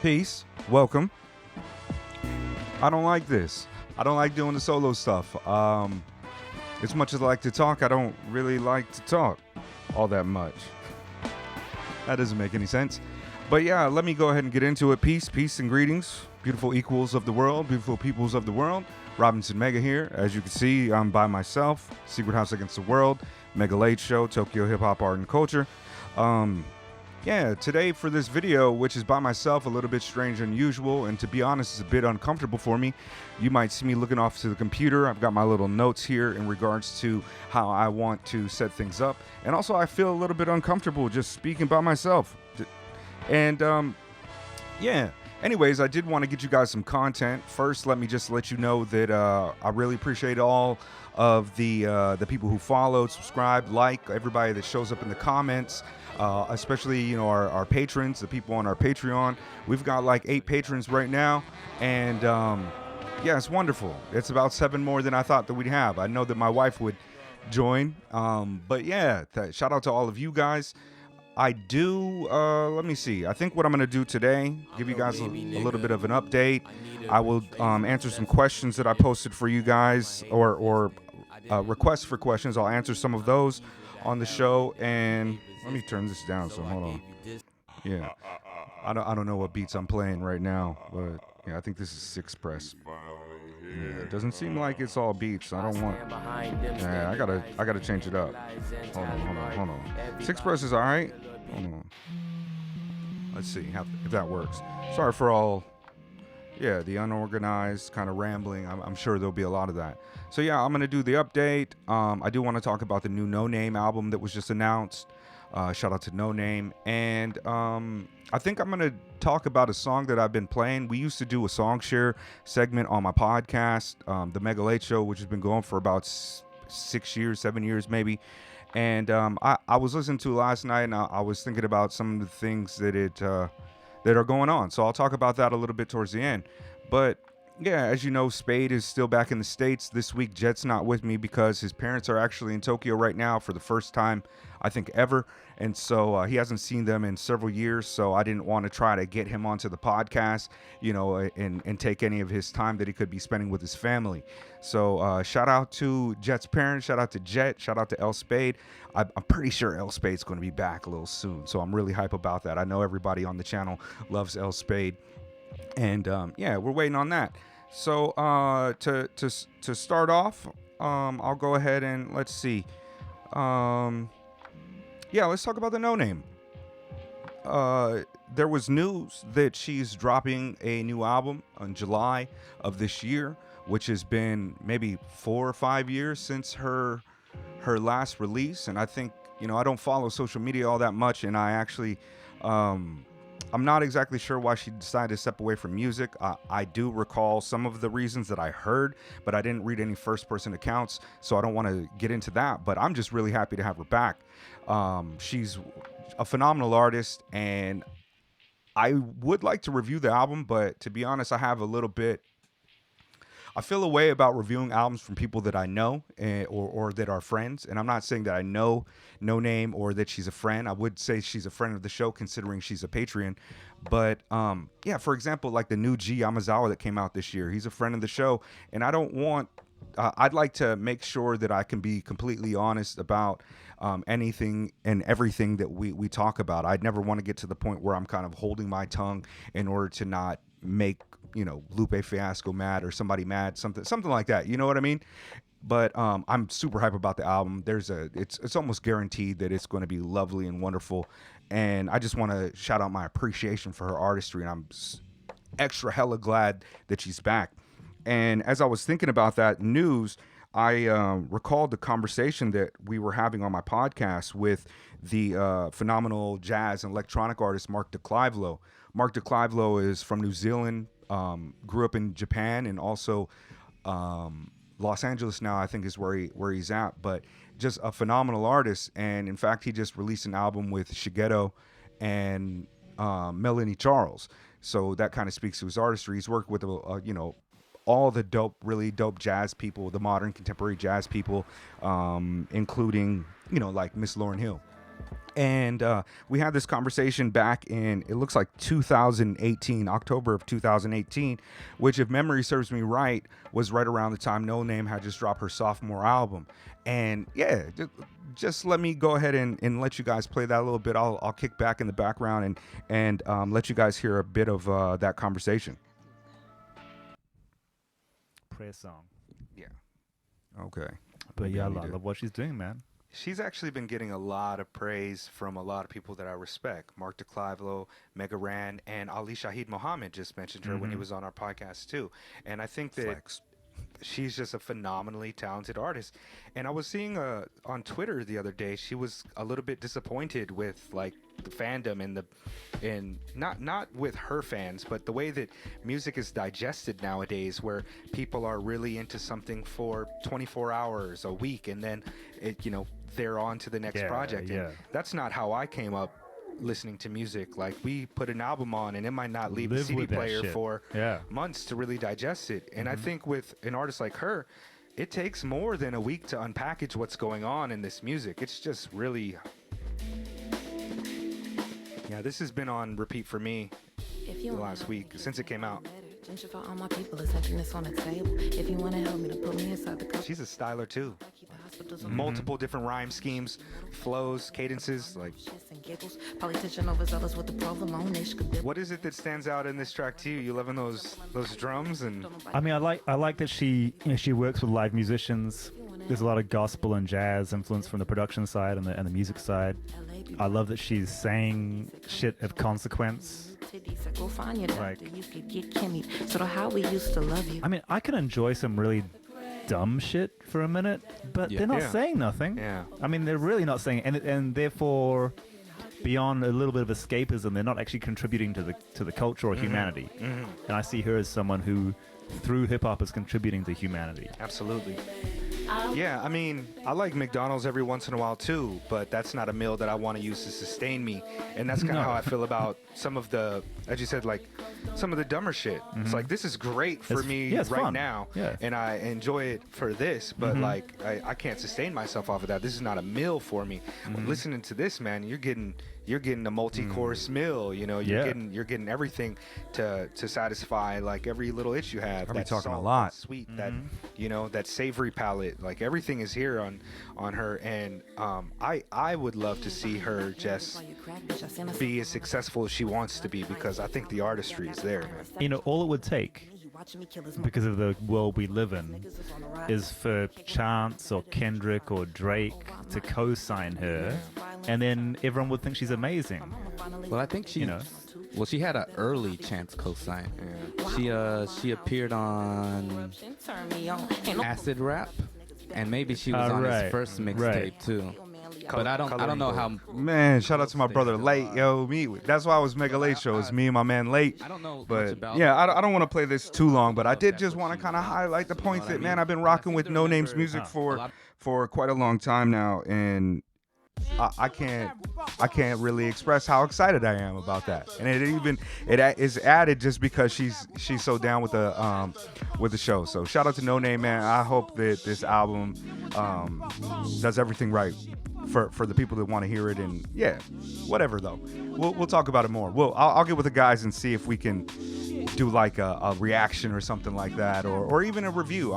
Peace. Welcome. I don't like this. I don't like doing the solo stuff. As much as I like to talk, I don't really like to talk all that much. That doesn't make any sense. But yeah, let me go ahead and get into it. Peace and greetings. Beautiful equals of the world, beautiful peoples of the world. Robinson Mega here. As you can see, I'm by myself. Secret House Against the World, Mega Late Show, Tokyo Hip Hop Art and Culture. Yeah, today for this video, which is by myself, a little bit strange and unusual, and to be honest, it's a bit uncomfortable for me. You might see me looking off to the computer. I've got my little notes here in regards to how I want to set things up. And also, I feel a little bit uncomfortable just speaking by myself. And, yeah. Anyways, I did want to get you guys some content. First, let me just let you know that I really appreciate all of the people who followed, subscribed, like, everybody that shows up in the comments. Especially, our patrons, the people on our Patreon. We've got like 8 patrons right now, and yeah, it's wonderful. It's about 7 more than I thought that we'd have. I know that my wife would join, but yeah, shout out to all of you guys. I do, let me see. I think what I'm going to do today, give you guys a little bit of an update. I will answer some questions that I posted for you guys, or requests for questions. I'll answer some of those on the show, and let me turn this down, so hold on. Yeah, I don't know what beats I'm playing right now, but yeah, I think this is Six Press. Yeah, it doesn't seem like it's all beats. I don't want. Yeah, I gotta change it up. Hold on. Six Press is all right. Hold on. Let's see if that works. Sorry for all. Yeah, the unorganized kind of rambling. I'm sure there'll be a lot of that. So yeah, I'm gonna do the update. I do want to talk about the new Noname album that was just announced. Shout out to Noname. And I think I'm going to talk about a song that I've been playing. We used to do a song share segment on my podcast, the Mega Late Show, which has been going for about 7 years maybe. And I was listening to it last night, and I was thinking about some of the things that are going on. So I'll talk about that a little bit towards the end. But yeah, as you know, Spade is still back in the States this week. Jet's not with me because his parents are actually in Tokyo right now for the first time, I think, ever. And so he hasn't seen them in several years. So I didn't want to try to get him onto the podcast, and take any of his time that he could be spending with his family. So shout out to Jet's parents. Shout out to Jet. Shout out to L Spade. I'm pretty sure L Spade's going to be back a little soon. So I'm really hype about that. I know everybody on the channel loves L Spade. And yeah, we're waiting on that. So to start off, I'll go ahead and let's see. Yeah, let's talk about the Noname. There was news that she's dropping a new album in July of this year, which has been maybe 4 or 5 years since her last release. And I think, I don't follow social media all that much, and I actually I'm not exactly sure why she decided to step away from music. I do recall some of the reasons that I heard, but I didn't read any first-person accounts, so I don't want to get into that. But I'm just really happy to have her back. She's a phenomenal artist, and I would like to review the album, but to be honest, I feel a way about reviewing albums from people that I know or that are friends. And I'm not saying that I know Noname or that she's a friend. I would say she's a friend of the show considering she's a Patreon. But yeah, for example, like the new G Yamazawa that came out this year, he's a friend of the show. And I don't want, I'd like to make sure that I can be completely honest about anything and everything that we talk about. I'd never want to get to the point where I'm kind of holding my tongue in order to not make Lupe Fiasco mad or somebody mad, something like that. You know what I mean? But I'm super hype about the album. It's almost guaranteed that it's going to be lovely and wonderful. And I just want to shout out my appreciation for her artistry. And I'm extra hella glad that she's back. And as I was thinking about that news, I recalled the conversation that we were having on my podcast with the phenomenal jazz and electronic artist Mark DeClivelo. Mark DeClivelo is from New Zealand, grew up in Japan, and also Los Angeles now, I think, is where he's at. But just a phenomenal artist. And in fact, he just released an album with Shigeto and Melanie Charles. So that kind of speaks to his artistry. He's worked with all the really dope jazz people, the modern contemporary jazz people, including like Miss Lauryn Hill. And we had this conversation back in, it looks like 2018, October of 2018, which, if memory serves me right, was right around the time Noname had just dropped her sophomore album. And yeah, just let me go ahead and let you guys play that a little bit. I'll kick back in the background and let you guys hear a bit of that conversation. Prayer song. Yeah. Okay. But yeah, I love what she's doing, man. She's actually been getting a lot of praise from a lot of people that I respect. Mark DeClivelo, Mega Ran, and Ali Shaheed Mohammed just mentioned her when he was on our podcast too. And I think that she's just a phenomenally talented artist. And I was seeing on Twitter the other day, she was a little bit disappointed with like the fandom and not with her fans, but the way that music is digested nowadays, where people are really into something for 24 hours a week, and then they're on to the next project. And that's not how I came up listening to music. Like, we put an album on and it might not leave the CD player for months to really digest it. And I think with an artist like her, it takes more than a week to unpackage what's going on in this music. It's just really, this has been on repeat for me the last week since it came out. Gentrify all my people, it's happiness on the table. If you want to help me to put me inside the She's a styler too. Multiple different rhyme schemes, flows, cadences, like. What is it that stands out in this track to you? You loving those drums? And I mean, I like that she works with live musicians. There's a lot of gospel and jazz influence from the production side and the music side. I love that she's saying shit of consequence. Like, I mean, I can enjoy some really dumb shit for a minute, but they're not saying nothing. Yeah. I mean, they're really not saying, and therefore, beyond a little bit of escapism, they're not actually contributing to the culture or humanity. And I see her as someone who, through hip hop, is contributing to humanity. Absolutely. Yeah, I mean, I like McDonald's every once in a while too, but that's not a meal that I want to use to sustain me. And that's kind of how I feel about some of the, as you said, like some of the dumber shit. It's like, this is great for me right fun. now, Yeah. and I enjoy it for this, but like I can't sustain myself off of that. This is not a meal for me. Listening to this, man, you're getting a multi-course meal. You're getting everything to satisfy like every little itch you have. I'll be talking salt, a lot. that sweet, that that savory palate. Like, everything is here on her, and I would love to see her just be as successful as she wants to be, because I think the artistry is there, man. All it would take, because of the world we live in, is for Chance or Kendrick or Drake to co-sign her, and then everyone would think she's amazing. Well, I think she had an early Chance co-sign. She appeared on Acid Rap, and maybe she was on his first mixtape too. But I don't know how. Man, shout out to my brother Late, yo. That's why I was mega late show. It's me and my man Late. I don't know but much about I don't want to play this too long, but I did just want to kind of highlight the point that, man, I've been rocking with Noname's music for quite a long time now, and I can't really express how excited I am about that. And it is added just because she's so down with the show. So shout out to Noname, man. I hope that this album does everything right for the people that want to hear it. And whatever though, we'll talk about it more. I'll get with the guys and see if we can do like a reaction or something like that, or even a review.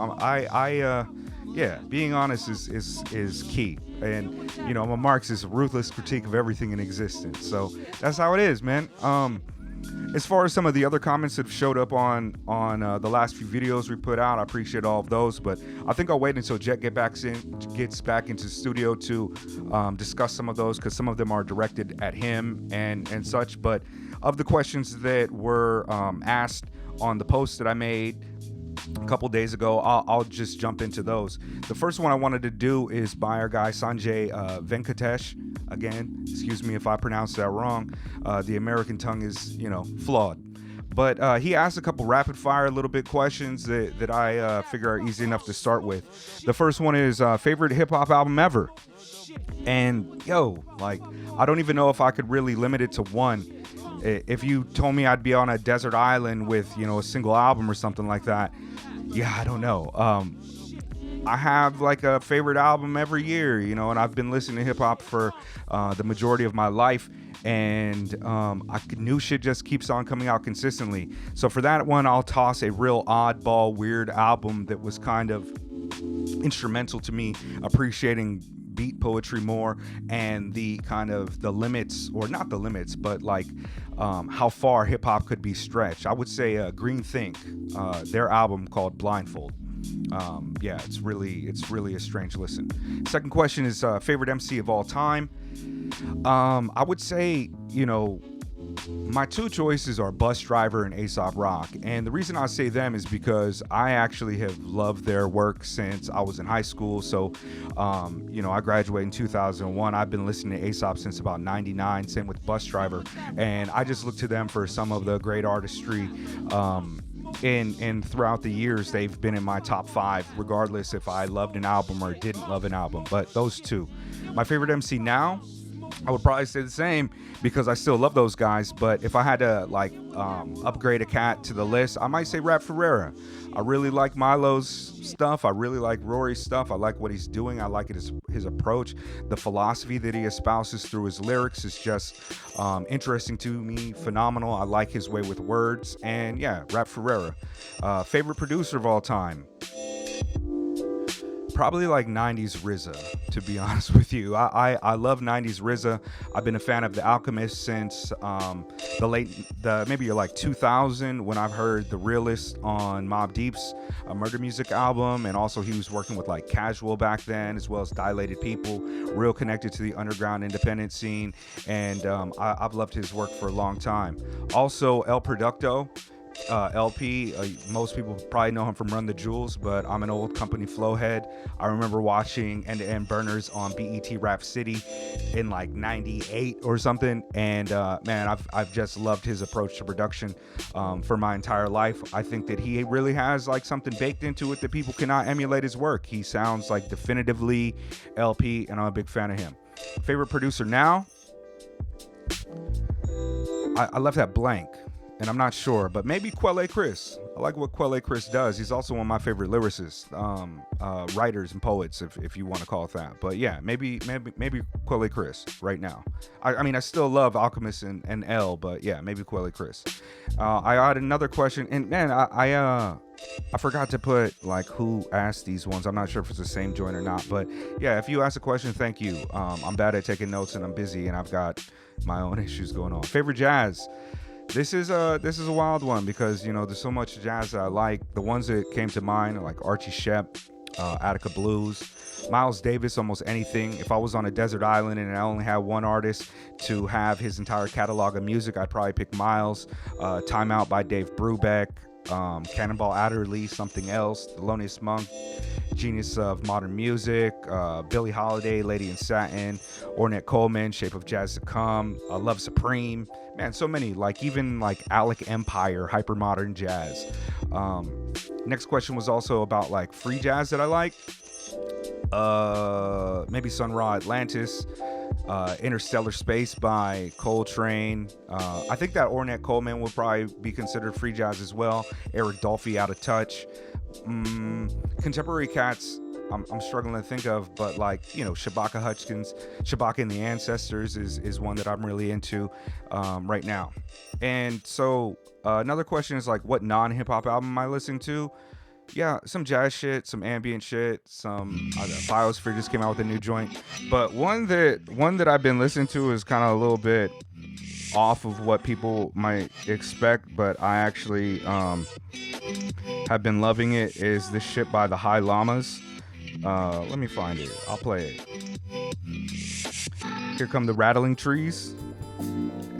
Being honest is key. And I'm a Marxist, ruthless critique of everything in existence. So that's how it is, man. As far as some of the other comments that showed up on the last few videos we put out, I appreciate all of those. But I think I'll wait until Jet gets back into the studio to discuss some of those, because some of them are directed at him and such. But of the questions that were asked on the post that I made a couple days ago, I'll just jump into those. The first one I wanted to do is by our guy Sanjay Venkatesh. Again, excuse me if I pronounce that wrong. The American tongue is, flawed. But he asked a couple rapid fire little bit questions that I figure are easy enough to start with. The first one is favorite hip hop album ever. And I don't even know if I could really limit it to one. If you told me I'd be on a desert island with, a single album or something like that, I don't know. I have like a favorite album every year, you know, and I've been listening to hip hop for the majority of my life. And new shit just keeps on coming out consistently. So for that one, I'll toss a real oddball, weird album that was kind of instrumental to me appreciating beat poetry more, and the kind of the limits, or not the limits, but like how far hip hop could be stretched. I would say Green Think, their album called Blindfold. Yeah, it's really a strange listen. Second question is favorite MC of all time. I would say, you know, my two choices are Bus Driver and Aesop Rock. And the reason I say them is because I actually have loved their work since I was in high school. So, you know, I graduated in 2001. I've been listening to Aesop since about 99, same with Bus Driver. And I just look to them for some of the great artistry. And throughout the years, they've been in my top 5, regardless if I loved an album or didn't love an album. But those two. My favorite MC now, I would probably say the same, because I still love those guys. But if I had to like upgrade a cat to the list, I might say Rap Ferreira. I really like Milo's stuff. I really like Rory's stuff. I like what he's doing. I like his approach. The philosophy that he espouses through his lyrics is just interesting to me, phenomenal. I like his way with words. And yeah, Rap Ferreira. Favorite producer of all time? Probably like 90s RZA, to be honest with you. I love 90s RZA. I've been a fan of The Alchemist since maybe like 2000, when I've heard The Realist on Mobb Deep's Murder Music album. And also he was working with like Casual back then, as well as Dilated People, real connected to the underground independent scene. And I've loved his work for a long time. Also El Producto. LP, most people probably know him from Run the Jewels, but I'm an old Company Flow head. I remember watching End to End Burners on BET Rap City in like 98 or something, and man, I've just loved his approach to production for my entire life. I think that he really has like something baked into it that people cannot emulate his work. He sounds like definitively LP, and I'm a big fan of him. Favorite producer now? I left that blank, and I'm not sure, but maybe Quelle Chris. I like what Quelle Chris does. He's also one of my favorite lyricists, writers and poets, if you want to call it that. But yeah, maybe Quelle Chris right now. I mean, I still love Alchemist and L, but yeah, maybe Quelle Chris. I had another question, and man, I forgot to put like who asked these ones. I'm not sure if it's the same joint or not, but yeah, if you ask a question, thank you. I'm bad at taking notes, and I'm busy, and I've got my own issues going on. Favorite jazz? This is a wild one, because you know there's so much jazz that I like. The ones that came to mind are like Archie Shepp, Attica Blues, Miles Davis, almost anything. If I was on a desert island and I only had one artist to have his entire catalog of music, I'd probably pick Miles. Time Out by Dave Brubeck, Cannonball Adderley, Something Else, Thelonious Monk, Genius of Modern Music, Billie Holiday, Lady in Satin, Ornette Coleman, Shape of Jazz to Come, Love Supreme. Man, so many, like even like Alec Empire, hypermodern jazz. Next question was also about like free jazz that I like. Maybe Sun Ra Atlantis, Interstellar Space by Coltrane. I think that Ornette Coleman would probably be considered free jazz as well. Eric Dolphy, Out of Touch. Contemporary cats, I'm struggling to think of, but like, you know, Shabaka Hutchins, Shabaka and the Ancestors is one that I'm really into right now. And so another question is like, what non-hip hop album am I listening to? Yeah, some jazz shit, some ambient shit, some Biosphere just came out with a new joint. But one that I've been listening to is kind of a little bit off of what people might expect, but I actually have been loving it, is this shit by the High Llamas. Let me find it. I'll play it. Here Come the Rattling Trees.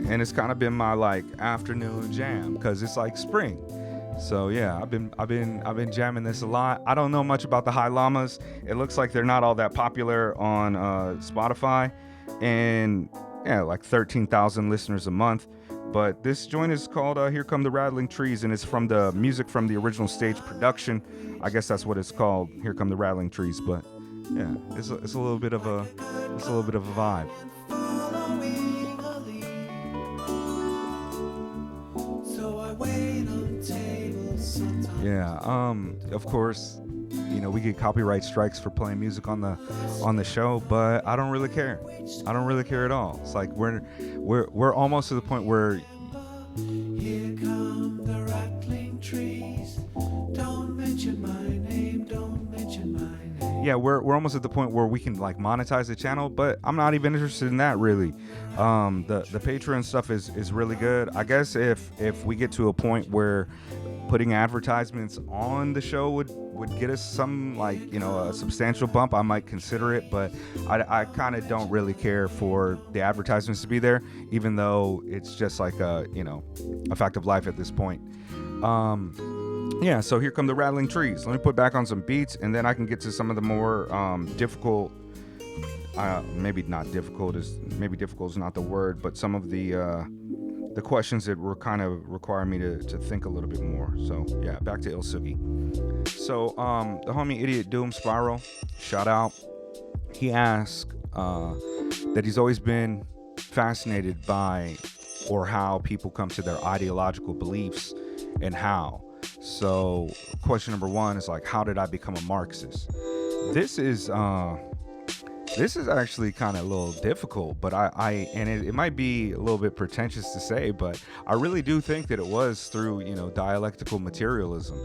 And it's kind of been my like afternoon jam, because it's like spring. So yeah, I've been jamming this a lot. I don't know much about the High Llamas. It looks like they're not all that popular on Spotify, and yeah, like 13,000 listeners a month. But this joint is called Here Come the Rattling Trees, and it's from the music from the original stage production. I guess that's what it's called, Here Come the Rattling Trees. But yeah, it's a little bit of a vibe. Yeah, of course, we get copyright strikes for playing music on the show, but I don't really care. I don't really care at all. It's like we're almost to the point where here come the rattling trees. Don't mention my name. Don't mention my name. yeah, we're almost at the point where we can like monetize the channel, but I'm not even interested in that really. The Patreon stuff is really good. I guess if we get to a point where putting advertisements on the show would get us some like a substantial bump, I might consider it, but I kind of don't really care for the advertisements to be there, even though it's just like a fact of life at this point. Yeah, so here come the rattling trees. Let me put back on some beats, and then I can get to some of the more difficult, maybe not difficult maybe difficult is not the word, but some of the questions that were kind of require me to think a little bit more. So yeah, back to Il Sugi. So the homie Idiot Doom Spiral, shout out. He asked that he's always been fascinated by or how people come to their ideological beliefs and how. So question number one is like, how did I become a Marxist? This is actually kind of a little difficult, but it might be a little bit pretentious to say, but I really do think that it was through, dialectical materialism.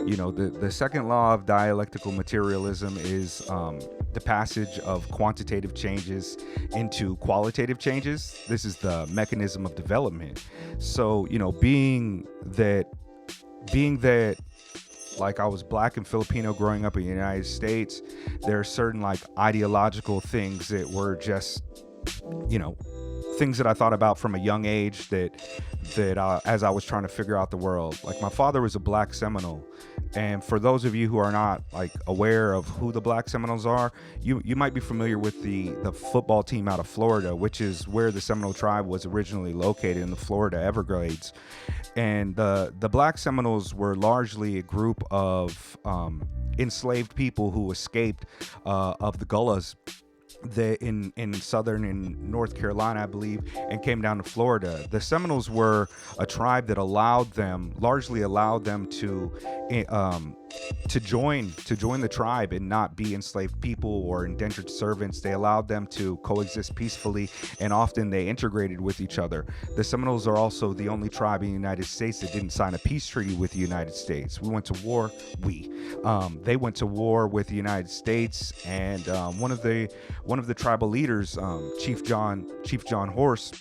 The second law of dialectical materialism is the passage of quantitative changes into qualitative changes. This is the mechanism of development. So, being that like I was black and Filipino growing up in the United States, there are certain like ideological things that were just, things that I thought about from a young age that as I was trying to figure out the world. Like my father was a black Seminole. And for those of you who are not like aware of who the Black Seminoles are, you might be familiar with the football team out of Florida, which is where the Seminole tribe was originally located, in the Florida Everglades. And the Black Seminoles were largely a group of enslaved people who escaped of the Gullahs in southern and North Carolina, I believe, and came down to Florida. The Seminoles were a tribe that largely allowed them to join the tribe and not be enslaved people or indentured servants. They allowed them to coexist peacefully, and often they integrated with each other. The Seminoles are also the only tribe in the United States that didn't sign a peace treaty with the United States. We went to war. They went to war with the United States, and one of the tribal leaders, Chief John Horse,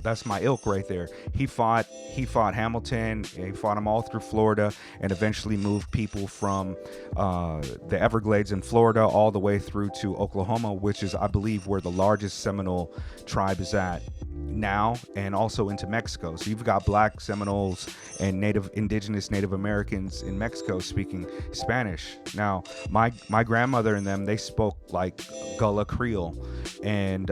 that's my ilk right there. He fought Hamilton, he fought them all through Florida, and eventually moved people from the Everglades in Florida all the way through to Oklahoma, which is, I believe, where the largest Seminole tribe is at now, and also into Mexico. So you've got black Seminoles and indigenous Native Americans in Mexico speaking Spanish. Now, my grandmother and them, they spoke like Gullah Creole, and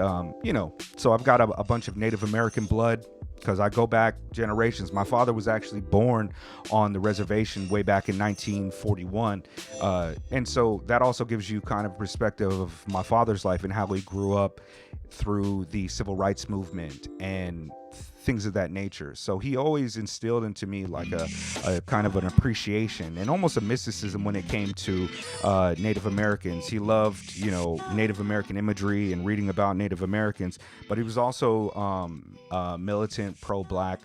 so I've got a bunch of Native American blood, because I go back generations. My father was actually born on the reservation way back in 1941, and so that also gives you kind of perspective of my father's life and how he grew up through the civil rights movement and things of that nature. So he always instilled into me like a kind of an appreciation and almost a mysticism when it came to Native Americans. He loved, Native American imagery and reading about Native Americans, but he was also militant, pro-black,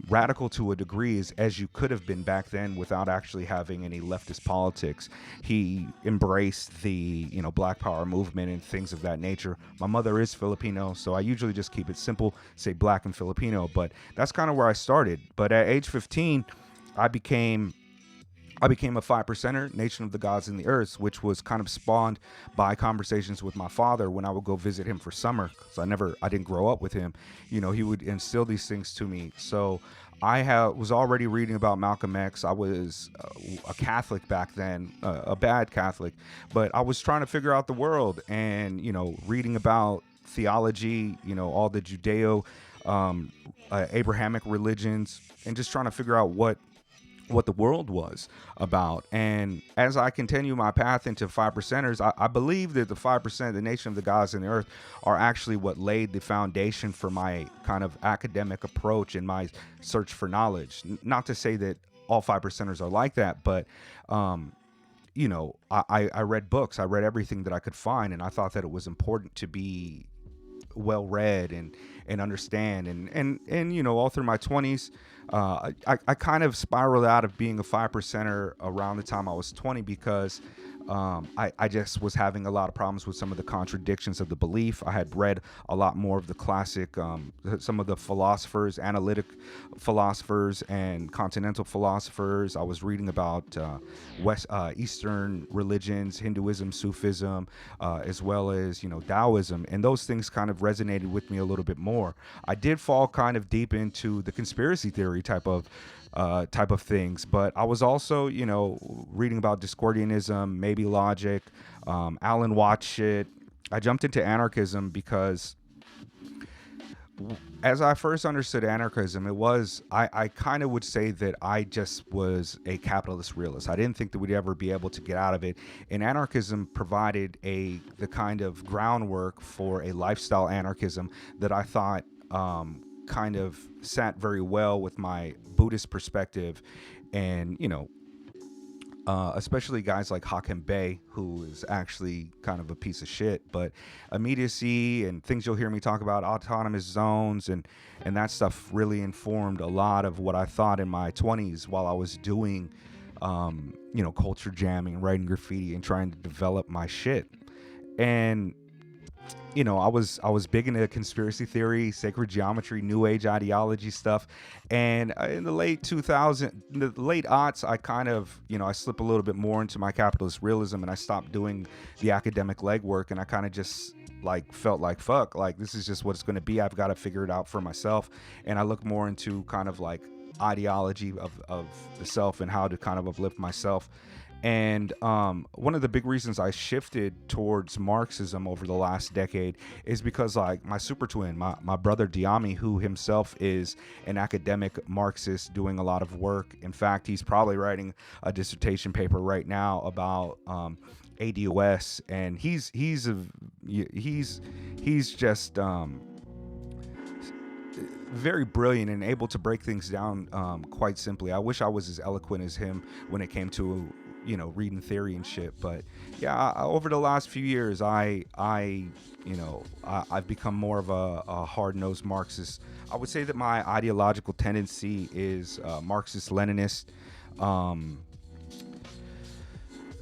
radical to a degree, as you could have been back then without actually having any leftist politics. He embraced the, Black Power movement and things of that nature. My mother is Filipino, so I usually just keep it simple, say black and Filipino, but that's kind of where I started. But at age 15, I became a 5%er, Nation of the Gods and the Earths, which was kind of spawned by conversations with my father when I would go visit him for summer, because I didn't grow up with him. He would instill these things to me. So I was already reading about Malcolm X. I was a Catholic back then, a bad Catholic, but I was trying to figure out the world and, reading about theology, all the Judeo, Abrahamic religions, and just trying to figure out what the world was about. And as I continue my path into 5%ers, I believe that the 5%, the Nation of the Gods and the Earth, are actually what laid the foundation for my kind of academic approach and my search for knowledge. Not to say that all 5%ers are like that, but I read books. I read everything that I could find, and I thought that it was important to be well read and understand. And all through my 20s, I kind of spiraled out of being a 5%er around the time I was 20 because I just was having a lot of problems with some of the contradictions of the belief. I had read a lot more of the classic, some of the philosophers, analytic philosophers and continental philosophers. I was reading about Eastern religions, Hinduism, Sufism, as well as, Taoism. And those things kind of resonated with me a little bit more. I did fall kind of deep into the conspiracy theory type of things, but I was also, reading about Discordianism, maybe logic, Alan Watts shit. I jumped into anarchism because as I first understood anarchism, I kind of would say that I just was a capitalist realist. I didn't think that we'd ever be able to get out of it. And anarchism provided the kind of groundwork for a lifestyle anarchism that I thought kind of sat very well with my Buddhist perspective, and especially guys like Hakim Bey, who is actually kind of a piece of shit, but immediacy and things you'll hear me talk about, autonomous zones and that stuff really informed a lot of what I thought in my 20s while I was doing culture jamming and writing graffiti and trying to develop my shit. And I was big into conspiracy theory, sacred geometry, new age ideology stuff. And in the late aughts, I kind of, I slipped a little bit more into my capitalist realism, and I stopped doing the academic legwork. And I kind of just felt like, fuck, this is just what it's going to be. I've got to figure it out for myself. And I look more into kind of ideology of the self and how to kind of uplift myself. And one of the big reasons I shifted towards Marxism over the last decade is because my super twin, my brother Diami, who himself is an academic Marxist doing a lot of work. In fact, he's probably writing a dissertation paper right now about ADOS, and he's just very brilliant and able to break things down quite simply. I wish I was as eloquent as him when it came to reading theory and shit. But yeah, over the last few years, I've become more of a hard-nosed Marxist. I would say that my ideological tendency is Marxist-Leninist,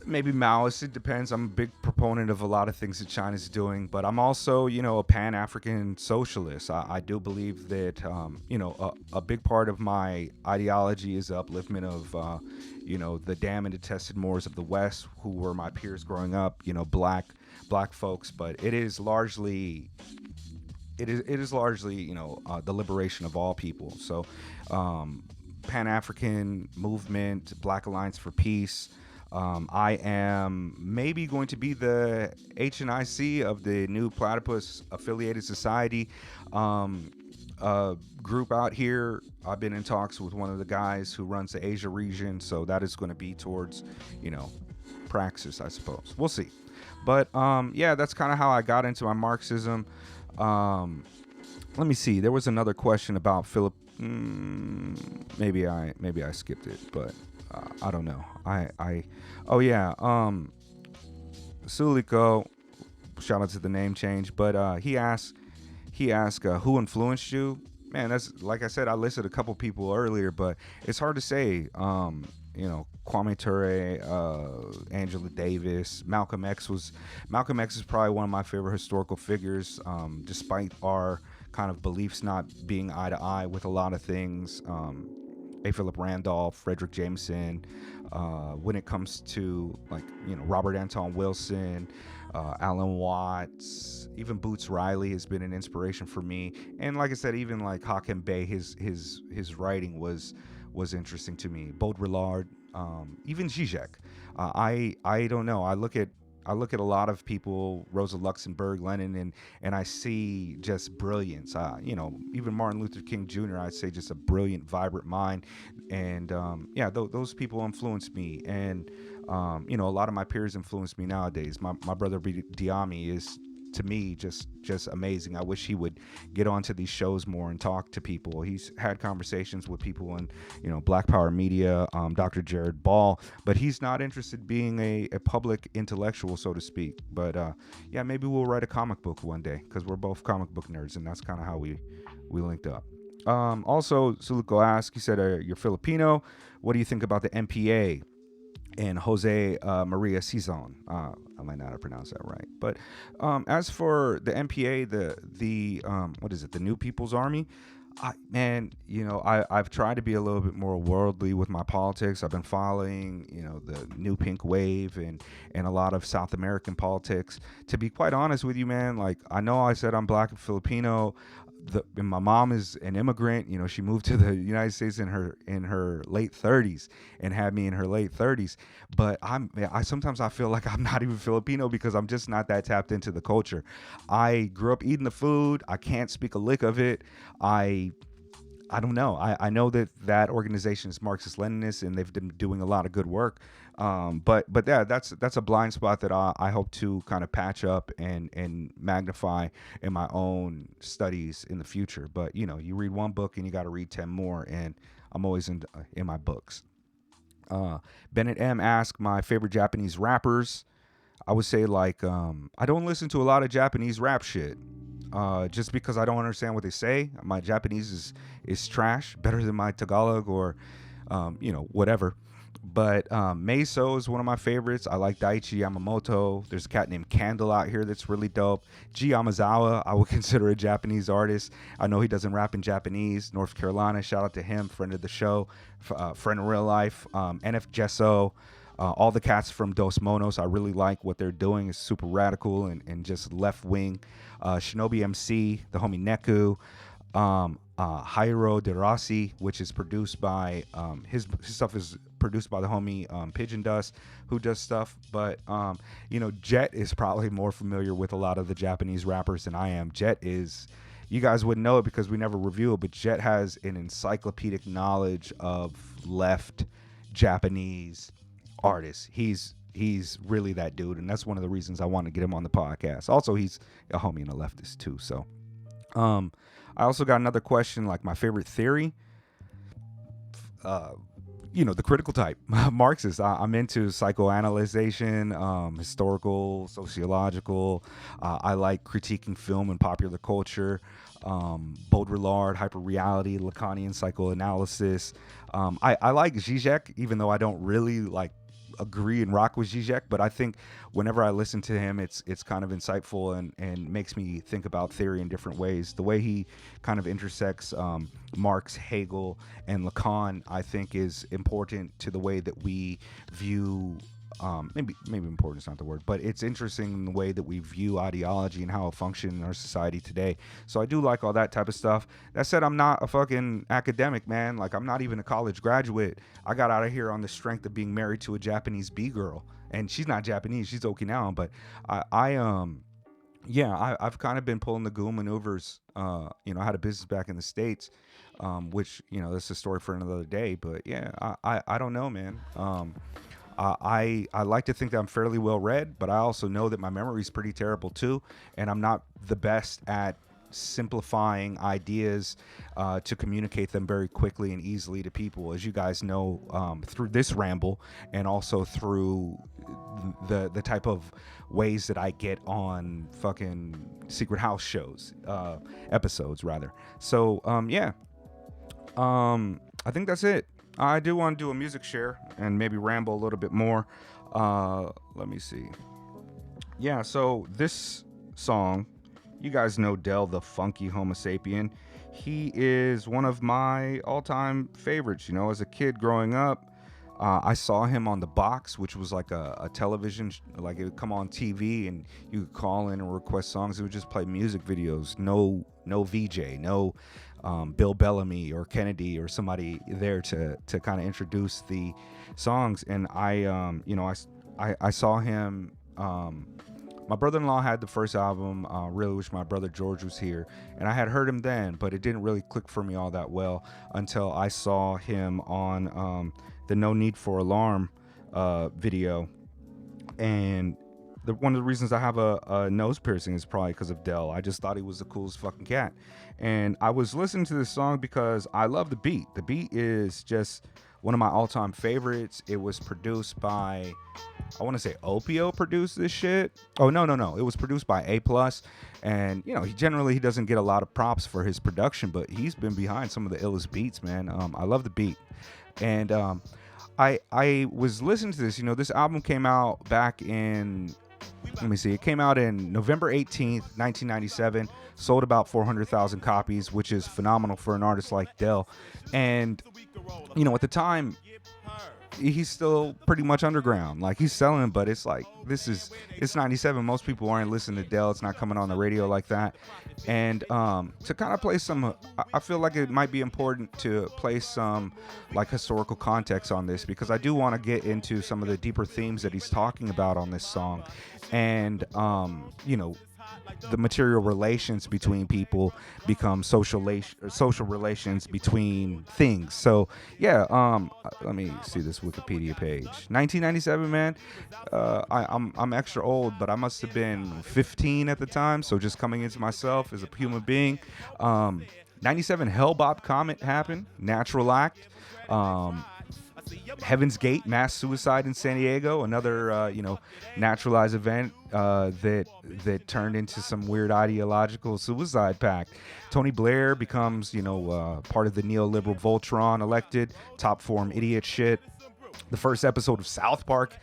maybe Maoist. It depends. I'm a big proponent of a lot of things that China's doing, but I'm also, a Pan-African socialist. I do believe that, a big part of my ideology is the upliftment of, the damned and detested Moors of the West, who were my peers growing up, black folks. But it is largely, the liberation of all people. So, Pan-African movement, Black Alliance for Peace. I am maybe going to be the HNIC of the new Platypus Affiliated Society group out here. I've been in talks with one of the guys who runs the Asia region, so that is going to be towards, praxis, I suppose. We'll see. But yeah, that's kind of how I got into my Marxism. Let me see. There was another question about Philip. Maybe I skipped it, but I don't know. Oh yeah. Suliko, shout out to the name change, but he asked who influenced you. Man, that's, like I said, I listed a couple people earlier, but it's hard to say. Kwame Ture, Angela Davis, Malcolm X is probably one of my favorite historical figures, despite our kind of beliefs not being eye to eye with a lot of things. A. Philip Randolph, Frederick Jameson, when it comes to Robert Anton Wilson, Alan Watts, even Boots Riley has been an inspiration for me. And like I said, even Hakim Bey, his writing was interesting to me. Baudrillard, even Zizek. I don't know. I look at a lot of people, Rosa Luxemburg, Lenin, and I see just brilliance. Even Martin Luther King Jr., I'd say just a brilliant, vibrant mind. And those people influenced me. And a lot of my peers influenced me nowadays. My brother Diami is to me just amazing. I wish he would get onto these shows more and talk to people. He's had conversations with people in, you know, Black Power Media, Dr. Jared Ball, but he's not interested in being a public intellectual, so to speak. But yeah, maybe we'll write a comic book one day, because we're both comic book nerds, and that's kind of how we linked up. Also, Suluko asked, he said, you're Filipino. What do you think about the MPA and Jose Maria Cizon? I might not have pronounced that right. But as for the MPA, the what is it, the New People's Army? I've tried to be a little bit more worldly with my politics. I've been following, you know, the New Pink Wave and a lot of South American politics. To be quite honest with you, man, like, I know I said I'm Black and Filipino. And my mom is an immigrant. You know, she moved to the United States in her late 30s and had me in her late 30s. But I sometimes feel like I'm not even Filipino, because I'm just not that tapped into the culture. I grew up eating the food. I can't speak a lick of it. I don't know. I know that organization is Marxist-Leninist, and they've been doing a lot of good work. But yeah, that's a blind spot that I hope to kind of patch up and magnify in my own studies in the future. But, you know, you read one book and you got to read 10 more, and I'm always in my books. Bennett M asked my favorite Japanese rappers. I would say, like, I don't listen to a lot of Japanese rap shit. Just because I don't understand what they say. My Japanese is trash, better than my Tagalog or, whatever. But Meiso is one of my favorites. I like Daichi Yamamoto. There's a cat named Candle out here that's really dope. G Yamazawa, I would consider a Japanese artist. I know he doesn't rap in Japanese. North Carolina, shout out to him, friend of the show, friend in real life. NF Gesso. All the cats from Dos Monos, I really like what they're doing. It's super radical and just left wing. Shinobi MC, the homie Neku. Jairo DeRossi, which is produced by his stuff is produced by the homie Pigeon Dust, who does stuff. But Jet is probably more familiar with a lot of the Japanese rappers than I am. Jet is, you guys wouldn't know it because we never review it, but Jet has an encyclopedic knowledge of left Japanese artists. He's really that dude, and that's one of the reasons I want to get him on the podcast. Also, he's a homie and a leftist too. So I also got another question, like my favorite theory. The critical type, Marxist. I'm into psychoanalyzation, historical, sociological. I like critiquing film and popular culture. Baudrillard, hyperreality, Lacanian psychoanalysis. I like Zizek, even though I don't really like agree and rock with Zizek, but I think whenever I listen to him, it's kind of insightful and makes me think about theory in different ways. The way he kind of intersects Marx, Hegel, and Lacan, I think, is important to the way that we view maybe important is not the word, but it's interesting in the way that we view ideology and how it functions in our society today. So I do like all that type of stuff. That said, I'm not a fucking academic, man. Like, I'm not even a college graduate. I got out of here on the strength of being married to a Japanese B-girl, and she's not Japanese, she's Okinawan, but I've kind of been pulling the Goon maneuvers. I had a business back in the States, which, that's a story for another day, but yeah, I don't know, man. I like to think that I'm fairly well read, but I also know that my memory is pretty terrible too, and I'm not the best at simplifying ideas to communicate them very quickly and easily to people, as you guys know, through this ramble, and also through the type of ways that I get on fucking Secret House shows, episodes rather. So I think that's it. I do want to do a music share and maybe ramble a little bit more. Let me see. Yeah, so this song, you guys know Del, the Funky Homosapien. He is one of my all-time favorites. As a kid growing up, I saw him on The Box, which was like a television, like it would come on TV and you could call in and request songs. It would just play music videos. No VJ, no Bill Bellamy or Kennedy or somebody there to kind of introduce the songs. And I saw him. My brother-in-law had the first album. Really wish my brother George was here, and I had heard him then, but it didn't really click for me all that well until I saw him on the No Need for Alarm video. And one of the reasons I have a nose piercing is probably because of Del. I just thought he was the coolest fucking cat. And I was listening to this song because I love the beat. The beat is just one of my all-time favorites. It was produced by, I want to say Opio produced this shit. Oh, no. It was produced by A+. And, you know, he doesn't get a lot of props for his production, but he's been behind some of the illest beats, man. I love the beat. And I was listening to this. You know, this album came out back in, let me see, it came out in November 18th, 1997. Sold about 400,000 copies, which is phenomenal for an artist like Del. And, you know, at the time, he's still pretty much underground. Like, he's selling, but it's like, it's 97. Most people aren't listening to Del. It's not coming on the radio like that. And to kind of play some, I feel like it might be important to place some like historical context on this, because I do want to get into some of the deeper themes that he's talking about on this song. And, you know, the material relations between people become social relations between things. So yeah, let me see this Wikipedia page. 1997, man. I'm extra old, but I must have been 15 at the time. So just coming into myself as a human being. 97 Hellbop Comet happened. Natural Act. Heaven's Gate, mass suicide in San Diego, another naturalized event that turned into some weird ideological suicide pact. Tony Blair becomes part of the neoliberal Voltron, elected top form idiot shit. The first episode of South Park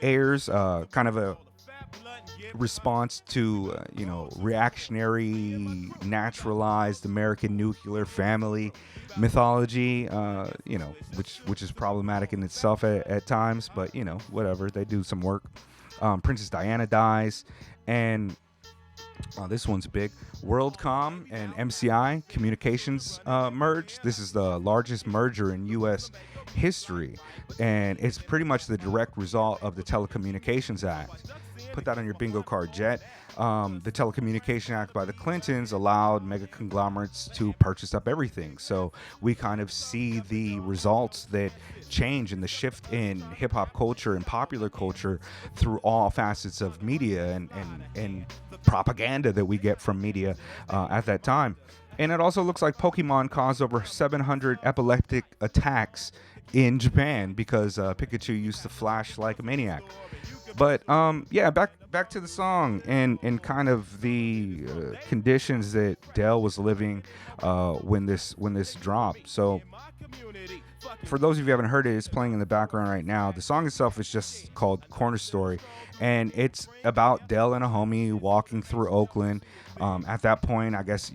airs, kind of a response to reactionary naturalized American nuclear family mythology, which is problematic in itself at times, but whatever, they do some work. Princess Diana dies, and this one's big. WorldCom and MCI Communications merge. This is the largest merger in U.S. history, and it's pretty much the direct result of the Telecommunications Act. Put that on your bingo card, Jet. The Telecommunication Act by the Clintons allowed mega conglomerates to purchase up everything. So we kind of see the results that change in the shift in hip hop culture and popular culture through all facets of media and propaganda that we get from media at that time. And it also looks like Pokemon caused over 700 epileptic attacks in Japan because Pikachu used to flash like a maniac. But back to the song and kind of the conditions that Del was living when this dropped. So for those of you who haven't heard it, it's playing in the background right now. The song itself is just called Corner Story, and it's about Del and a homie walking through Oakland. At that point, I guess,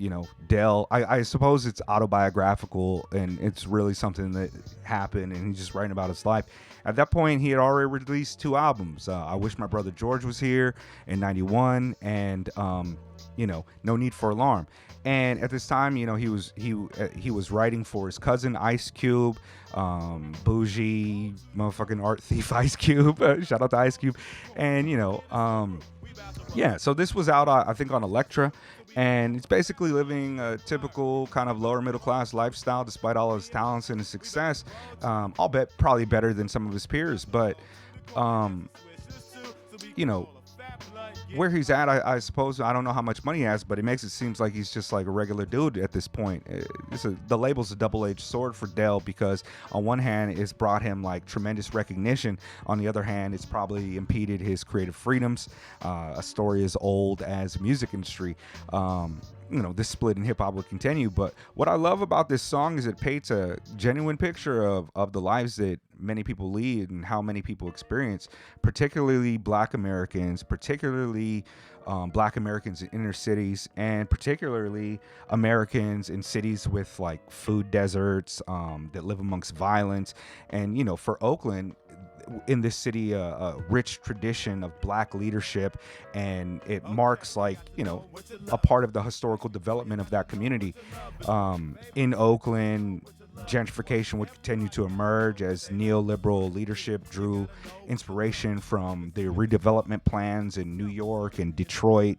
Del, I suppose it's autobiographical, and it's really something that happened, and he's just writing about his life. At that point, he had already released 2 albums. I Wish My Brother George Was Here in 91, and No Need for Alarm. And at this time, he was writing for his cousin Ice Cube, bougie motherfucking art thief Ice Cube. Shout out to Ice Cube. And so this was out, I think, on Elektra, and it's basically living a typical kind of lower middle class lifestyle despite all his talents and his success. I'll bet probably better than some of his peers, but where he's at, I suppose, I don't know how much money he has, but it makes it seem like he's just like a regular dude at this point. The label's a double-edged sword for Del, because on one hand, it's brought him like tremendous recognition. On the other hand, it's probably impeded his creative freedoms. A story as old as the music industry. This split in hip-hop will continue. But what I love about this song is it paints a genuine picture of the lives that many people lead and how many people experience, particularly Black Americans, particularly Black Americans in inner cities, and particularly Americans in cities with like food deserts that live amongst violence. And for Oakland, in this city, a rich tradition of Black leadership, and it marks like a part of the historical development of that community. In Oakland, gentrification would continue to emerge as neoliberal leadership drew inspiration from the redevelopment plans in New York and Detroit.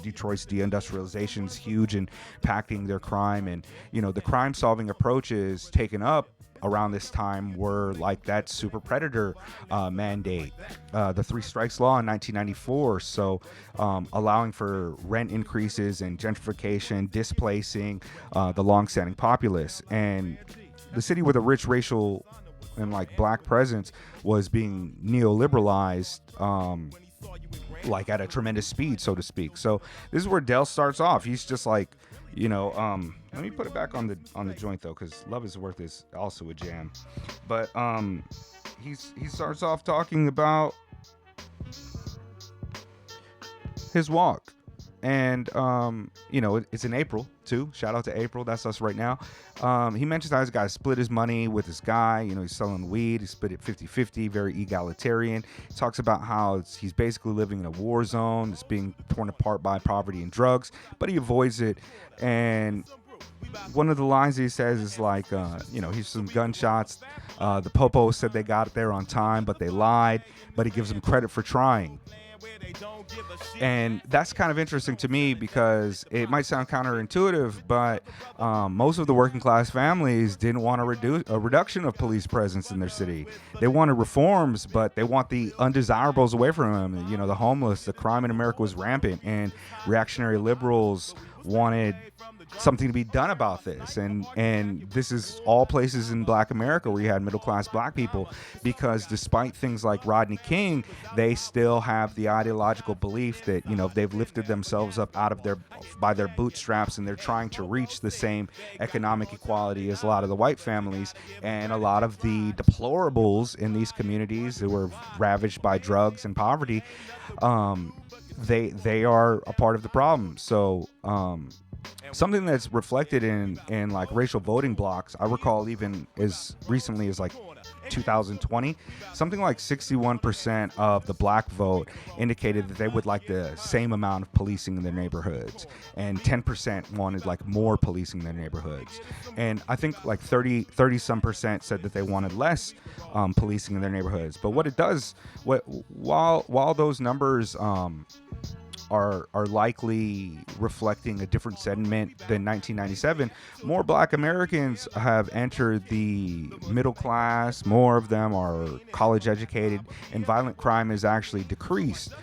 Detroit's deindustrialization is huge, impacting their crime, and the crime solving approach is taken up around this time were like that super predator mandate, the 3 strikes law in 1994. So allowing for rent increases and gentrification, displacing the longstanding populace. And the city with a rich racial and like black presence was being neoliberalized, like at a tremendous speed, so to speak. So this is where Del starts off. He's just like, you know, let me put it back on the joint though, because Love Is Worth is also a jam. But he starts off talking about his walk. And, you know, it's in April, too. Shout out to April. That's us right now. He mentions how this guy split his money with this guy. You know, he's selling weed. He split it 50-50, very egalitarian. He talks about how he's basically living in a war zone that's being torn apart by poverty and drugs, but he avoids it. And one of the lines he says is like, you know, here's some gunshots. The Popo said they got there on time, but they lied. But he gives them credit for trying. And that's kind of interesting to me because it might sound counterintuitive, but most of the working class families didn't want a reduction of police presence in their city. They wanted reforms, but they want the undesirables away from them. You know, the homeless, the crime in America was rampant, and reactionary liberals wanted something to be done about this. And this is all places in Black America where you had middle class Black people, because despite things like Rodney King, they still have the ideological belief that, you know, they've lifted themselves up by their bootstraps, and they're trying to reach the same economic equality as a lot of the white families. And a lot of the deplorables in these communities who were ravaged by drugs and poverty, they are a part of the problem. So something that's reflected in like racial voting blocks, I recall even as recently as like 2020, something like 61% of the Black vote indicated that they would like the same amount of policing in their neighborhoods, and 10% wanted like more policing in their neighborhoods. And I think like 30 some percent said that they wanted less policing in their neighborhoods. But what it does, while those numbers are likely reflecting a different sentiment than 1997, more Black Americans have entered the middle class, more of them are college educated, and violent crime has actually decreased.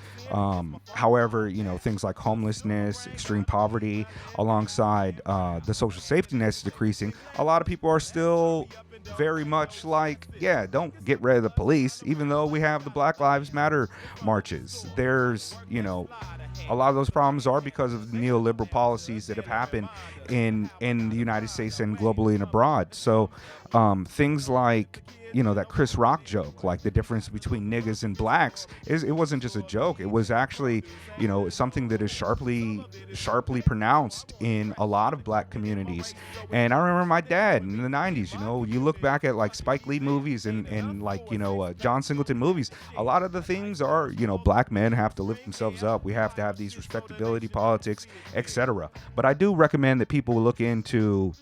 However, you know, things like homelessness, extreme poverty, alongside the social safety nets decreasing, a lot of people are still very much like, yeah, don't get rid of the police, even though we have the Black Lives Matter marches. There's, you know, a lot of those problems are because of the neoliberal policies that have happened in the United States and globally and abroad. So things like, you know, that Chris Rock joke, like the difference between niggas and blacks, it wasn't just a joke. It was actually, you know, something that is sharply pronounced in a lot of Black communities. And I remember my dad in the 90s, you know, you look back at like Spike Lee movies and like, you know, John Singleton movies, a lot of the themes are, you know, Black men have to lift themselves up. We have to have these respectability politics, etc. But I do recommend that people look into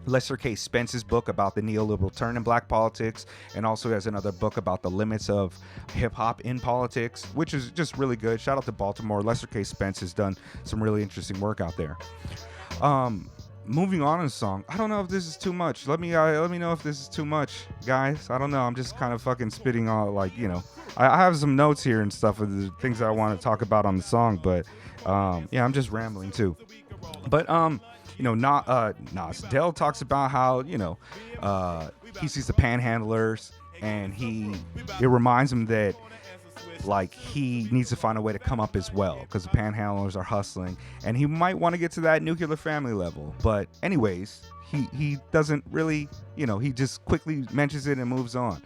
Lester K. Spence's book about the neoliberal turn in Black politics, and also has another book about the limits of hip-hop in politics, which is just really good. Shout out to Baltimore. Lester K. Spence has done some really interesting work out there. Moving on in the song, I don't know if this is too much. Let me know if this is too much, guys. I don't know. I'm just kind of fucking spitting all, like, you know, I have some notes here and stuff of the things that I want to talk about on the song, but yeah, I'm just rambling too. But you know, Nas Del talks about how, you know, he sees the panhandlers, and it reminds him that, like, he needs to find a way to come up as well, because the panhandlers are hustling, and he might want to get to that nuclear family level. But anyways, he doesn't really, you know, he just quickly mentions it and moves on.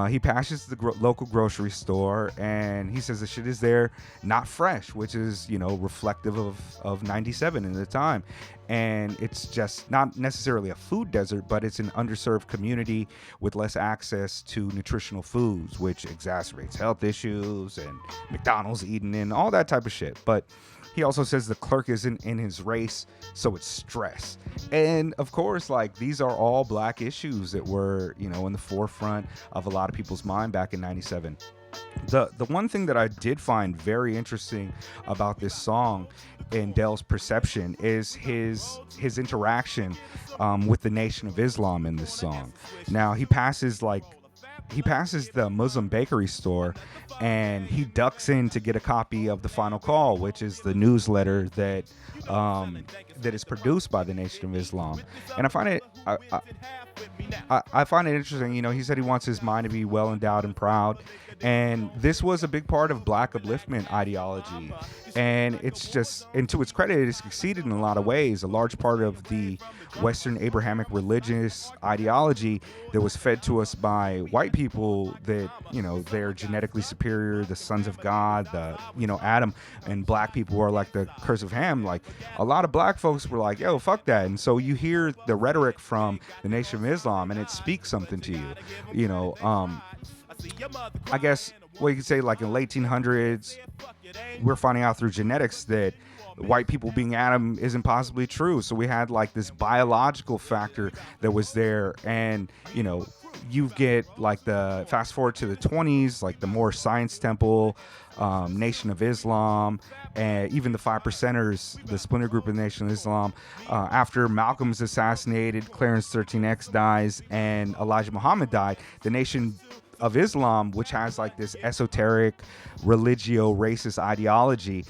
He passes the local grocery store, and he says the shit is there, not fresh, which is, you know, reflective of 97 in the time. And it's just not necessarily a food desert, but it's an underserved community with less access to nutritional foods, which exacerbates health issues and McDonald's eating and all that type of shit. But he also says the clerk isn't in his race, so it's stress. And of course, like, these are all Black issues that were, you know, in the forefront of a lot of people's mind back in 97. The one thing that I did find very interesting about this song in Dell's perception is his interaction with the Nation of Islam in this song. Now he passes the Muslim bakery store, and he ducks in to get a copy of The Final Call, which is the newsletter that is produced by the Nation of Islam. And I find it I find it interesting. You know, he said he wants his mind to be well endowed and proud, and this was a big part of Black upliftment ideology. And it's just, and to its credit, it succeeded in a lot of ways. A large part of the Western Abrahamic religious ideology that was fed to us by white people, that, you know, they're genetically superior, the sons of God, the, you know, Adam, and black people are like the curse of Ham. Like, a lot of black folks were like, yo, fuck that. And so you hear the rhetoric from the Nation of Islam, and it speaks something to you. You know, I guess what you could say, like in the late 1800s, we're finding out through genetics that white people being Adam isn't possibly true. So we had like this biological factor that was there. And, you know, you get like the fast forward to the 20s, like the more Science Temple, Nation of Islam, and even the 5%ers, the splinter group of the Nation of Islam. After Malcolm's assassinated, Clarence 13X dies, and Elijah Muhammad died, the Nation of Islam, which has like this esoteric religio-racist ideology,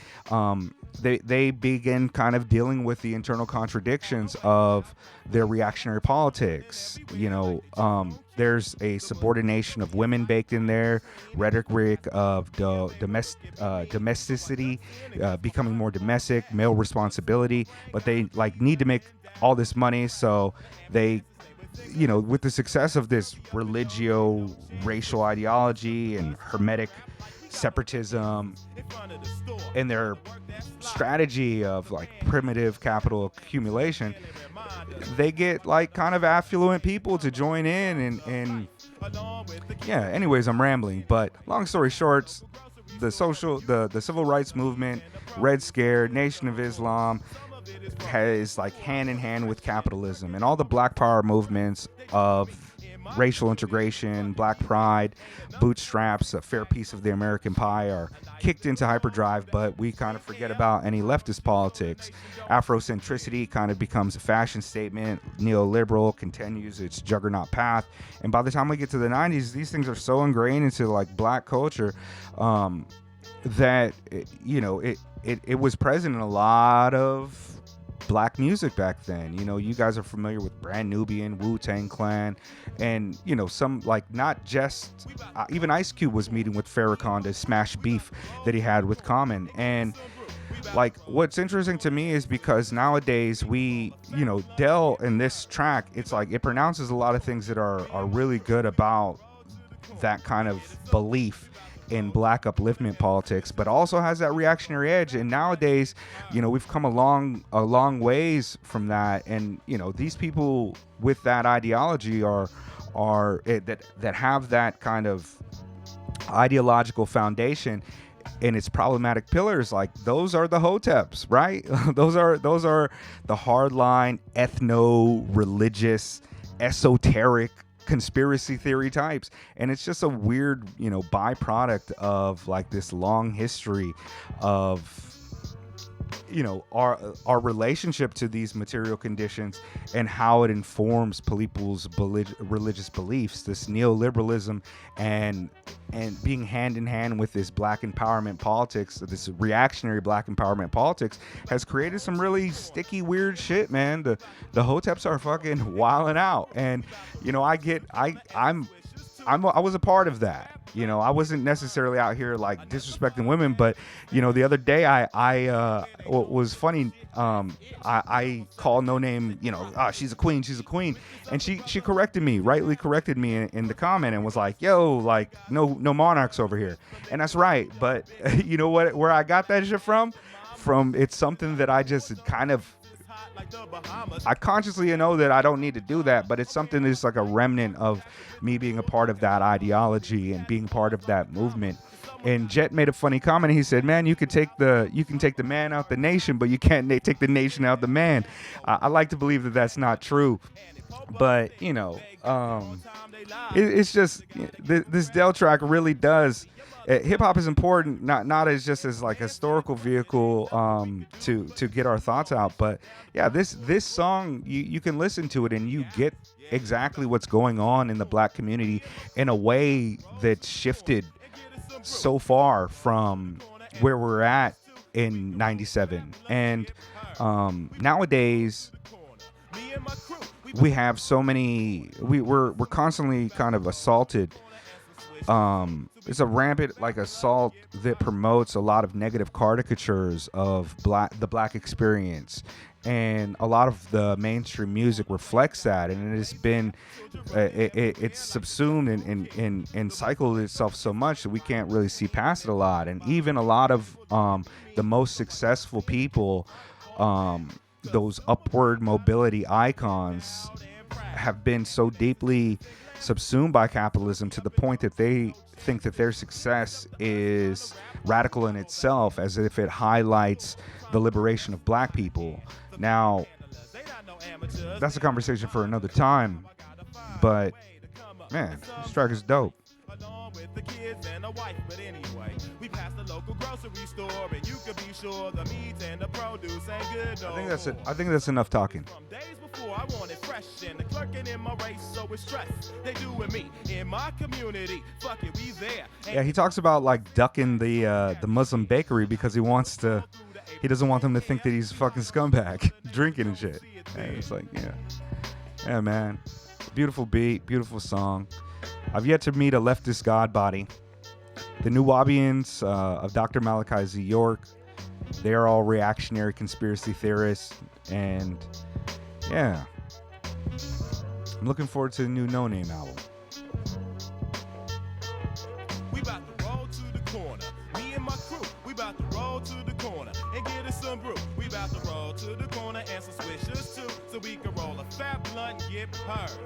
they begin kind of dealing with the internal contradictions of their reactionary politics. You know, there's a subordination of women baked in there, rhetoric of domesticity, becoming more domestic, male responsibility, but they like need to make all this money, so they, you know, with the success of this religio-racial ideology and hermetic separatism and their strategy of like primitive capital accumulation, they get like kind of affluent people to join in, and yeah, anyways, I'm rambling, but long story short, the civil rights movement, Red Scare, Nation of Islam has like hand in hand with capitalism, and all the Black Power movements of racial integration, Black pride, bootstraps, a fair piece of the American pie are kicked into hyperdrive, but we kind of forget about any leftist politics. Afrocentricity kind of becomes a fashion statement. Neoliberal continues its juggernaut path, and by the time we get to the 90s, these things are so ingrained into like Black culture that you know, it was present in a lot of Black music back then. You know, you guys are familiar with Brand Nubian, Wu-Tang Clan, and, you know, some like not just even Ice Cube was meeting with Farrakhan to smash beef that he had with Common. And like, what's interesting to me is because nowadays we, you know, Dell in this track, it's like it pronounces a lot of things that are really good about that kind of belief in Black upliftment politics, but also has that reactionary edge. And nowadays, you know, we've come a long ways from that. And, you know, these people with that ideology that have that kind of ideological foundation and its problematic pillars, like those are the hoteps, right? those are the hardline ethno-religious esoteric conspiracy theory types. And it's just a weird, you know, byproduct of like this long history of, you know, our relationship to these material conditions and how it informs people's religious beliefs. This neoliberalism and being hand in hand with this Black empowerment politics, this reactionary Black empowerment politics, has created some really sticky, weird shit, man. The hoteps are fucking wilding out, and you know, I was a part of that. You know, I wasn't necessarily out here like disrespecting women, but you know, the other day what was funny, I called Noname, you know, she's a queen, and she rightly corrected me in the comment and was like, yo, like no monarchs over here. And that's right, but you know what, where I got that shit from it's something that I just kind of, I consciously know that I don't need to do that, but it's something that's like a remnant of me being a part of that ideology and being part of that movement. And Jet made a funny comment. He said, "Man, you can take the man out the nation, but you can't take the nation out the man." I like to believe that that's not true, but it's just this Del track really does. Hip hop is important, not as just as like a historical vehicle to get our thoughts out, but yeah, this song you can listen to it and you get exactly what's going on in the black community in a way that shifted so far from where we're at in '97. And nowadays we have so many. We're constantly kind of assaulted. It's a rampant like assault that promotes a lot of negative caricatures of the black experience, and a lot of the mainstream music reflects that, and it has been it's subsumed and cycled itself so much that we can't really see past it a lot. And even a lot of the most successful people, those upward mobility icons, have been so deeply subsumed by capitalism to the point that they think that their success is radical in itself, as if it highlights the liberation of black people. Now, that's a conversation for another time, but man, this track is dope. With the kids and a wife, but anyway, we passed the local grocery store, and you could be sure the meat and the produce ain't good. No. I think that's enough talking. From days before I wanted fresh, and the clerking in my race, so it's stress. They do with me in my community. Fuck it, we there. Yeah, he talks about like ducking the Muslim bakery because he doesn't want them to think that he's a fucking scumbag drinking and shit. And it's like, yeah, man, beautiful beat, beautiful song. I've yet to meet a leftist god body. The Nuwabians of Dr. Malachi Z. York, they are all reactionary conspiracy theorists. And yeah, I'm looking forward to the new Noname album. We about to roll to the corner. Me and my crew, we about to roll to the corner and get us some brew. We about to roll to the corner and some swishers too, so we can roll a fat blunt and get purred.